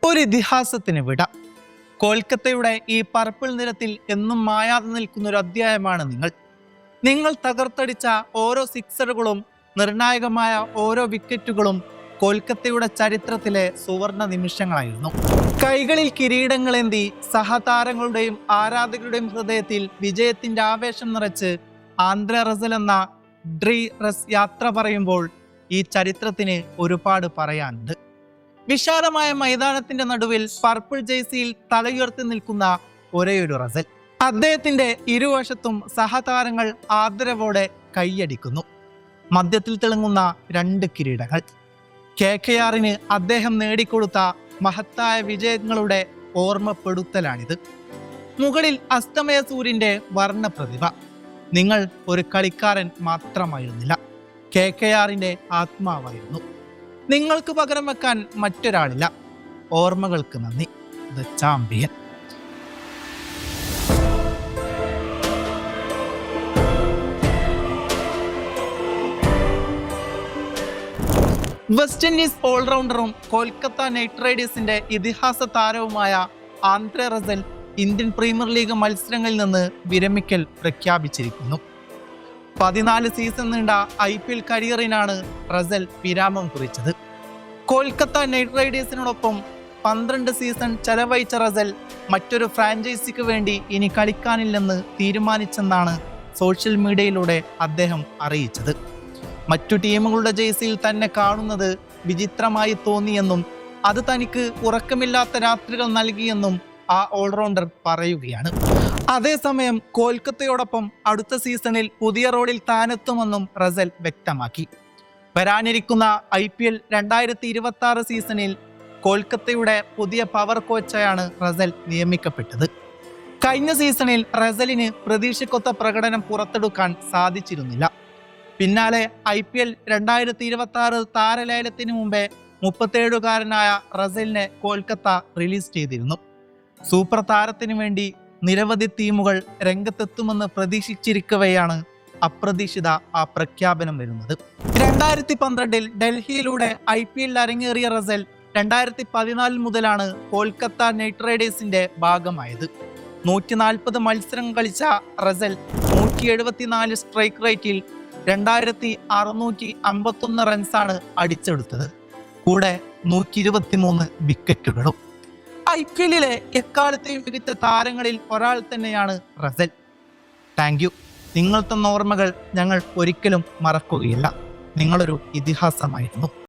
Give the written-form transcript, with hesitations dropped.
ഒരു ഇതിഹാസത്തിന് വിട. കൊൽക്കത്തയുടെ ഈ പർപ്പിൾ നിരത്തിൽ എന്നും മായാതെ നിൽക്കുന്ന ഒരു അധ്യായമാണ് നിങ്ങൾ തകർത്തടിച്ച ഓരോ സിക്സറുകളും നിർണായകമായ ഓരോ വിക്കറ്റുകളും കൊൽക്കത്തയുടെ ചരിത്രത്തിലെ സുവർണ നിമിഷങ്ങളായിരുന്നു. കൈകളിൽ കിരീടങ്ങളേന്തി സഹതാരങ്ങളുടെയും ആരാധകരുടെയും ഹൃദയത്തിൽ വിജയത്തിന്റെ ആവേശം നിറച്ച് ആന്ദ്രെ റസൽ എന്ന ഡ്രീറസ് യാത്ര പറയുമ്പോൾ ഈ ചരിത്രത്തിന് ഒരുപാട് പറയാനുണ്ട്. വിശാലമായ മൈതാനത്തിന്റെ നടുവിൽ പർപ്പിൾ ജേഴ്സിയിൽ തലയുയർത്തി നിൽക്കുന്ന ഒരേയൊരു റസൽ. അദ്ദേഹത്തിന്റെ ഇരുവശത്തും സഹതാരങ്ങൾ ആദരവോടെ കൈയടിക്കുന്നു. മധ്യത്തിൽ തിളങ്ങുന്ന 2 കിരീടങ്ങൾ. KKRന് അദ്ദേഹം നേടിക്കൊടുത്ത മഹത്തായ വിജയങ്ങളുടെ ഓർമ്മപ്പെടുത്തലാണിത്. മുകളിൽ അസ്തമയ സൂര്യന്റെ വർണ്ണപ്രതിഭ. നിങ്ങൾ ഒരു കളിക്കാരൻ മാത്രമായിരുന്നില്ല, KKRന്റെ ആത്മാവായിരുന്നു. നിങ്ങൾക്ക് പകരം വെക്കാൻ മറ്റൊരാളില്ല. ഓർമ്മകൾക്ക് നന്ദി. The champion. വെസ്റ്റ് ഇൻഡീസ് ഓൾറൗണ്ടറും കൊൽക്കത്ത നൈറ്റ് റൈഡേഴ്സിന്റെ ഇതിഹാസ താരവുമായ Andre Russell Indian premier league മത്സരങ്ങളിൽ നിന്ന് വിരമിക്കൽ പ്രഖ്യാപിച്ചിരിക്കുന്നു. 14 സീസൺ നീണ്ട IPL കരിയറിനാണ് റസൽ വിരാമം കുറിച്ചത്. കൊൽക്കത്ത നൈറ്റ് റൈഡേഴ്സിനോടൊപ്പം 12 സീസൺ ചെലവഴിച്ച റസൽ മറ്റൊരു ഫ്രാഞ്ചൈസിക്ക് വേണ്ടി ഇനി കളിക്കാനില്ലെന്ന് തീരുമാനിച്ചെന്നാണ് സോഷ്യൽ മീഡിയയിലൂടെ അദ്ദേഹം അറിയിച്ചത്. മറ്റു ടീമുകളുടെ ജേഴ്സിയിൽ തന്നെ കാണുന്നത് വിചിത്രമായി തോന്നിയെന്നും അത് തനിക്ക് ഉറക്കമില്ലാത്ത രാത്രികൾ നൽകിയെന്നും ആ ഓൾറൗണ്ടർ പറയുകയാണ്. അതേസമയം കൊൽക്കത്തയോടൊപ്പം അടുത്ത സീസണിൽ പുതിയ റോളിൽ താനെത്തുമെന്നും റസൽ വ്യക്തമാക്കി. വരാനിരിക്കുന്ന IPL 2026 സീസണിൽ കൊൽക്കത്തയുടെ പുതിയ പവർ കോച്ചായാണ് റസൽ നിയമിക്കപ്പെട്ടത്. കഴിഞ്ഞ സീസണിൽ റസലിന് പ്രതീക്ഷയ്ക്കൊത്ത പ്രകടനം പുറത്തെടുക്കാൻ സാധിച്ചിരുന്നില്ല. പിന്നാലെ IPL 2026 താരലേലത്തിന് മുമ്പേ 37-കാരനായ റസലിനെ കൊൽക്കത്ത റിലീസ് ചെയ്തിരുന്നു. സൂപ്പർ താരത്തിനു വേണ്ടി നിരവധി ടീമുകൾ രംഗത്തെത്തുമെന്ന് പ്രതീക്ഷിച്ചിരിക്കവെയാണ് അപ്രതീക്ഷിത ആ പ്രഖ്യാപനം വരുന്നത്. 2012 ഡൽഹിയിലൂടെ IPL അരങ്ങേറിയ റസൽ 2014 മുതലാണ് കൊൽക്കത്ത നൈറ്റ് റൈഡേഴ്സിന്റെ ഭാഗമായത്. 140 മത്സരങ്ങൾ കളിച്ച റസൽ 174 സ്ട്രൈക്ക് റേറ്റിൽ 2651 റൺസാണ് അടിച്ചെടുത്തത്. കൂടെ 123 വിക്കറ്റുകളും. IPLിലെ എക്കാലത്തെയും മികച്ച താരങ്ങളിൽ ഒരാൾ തന്നെയാണ് റസൽ. Thank you. നിങ്ങൾ തന്ന ഓർമ്മകൾ ഞങ്ങൾ ഒരിക്കലും മറക്കുകയില്ല. നിങ്ങളൊരു ഇതിഹാസമായിരുന്നു.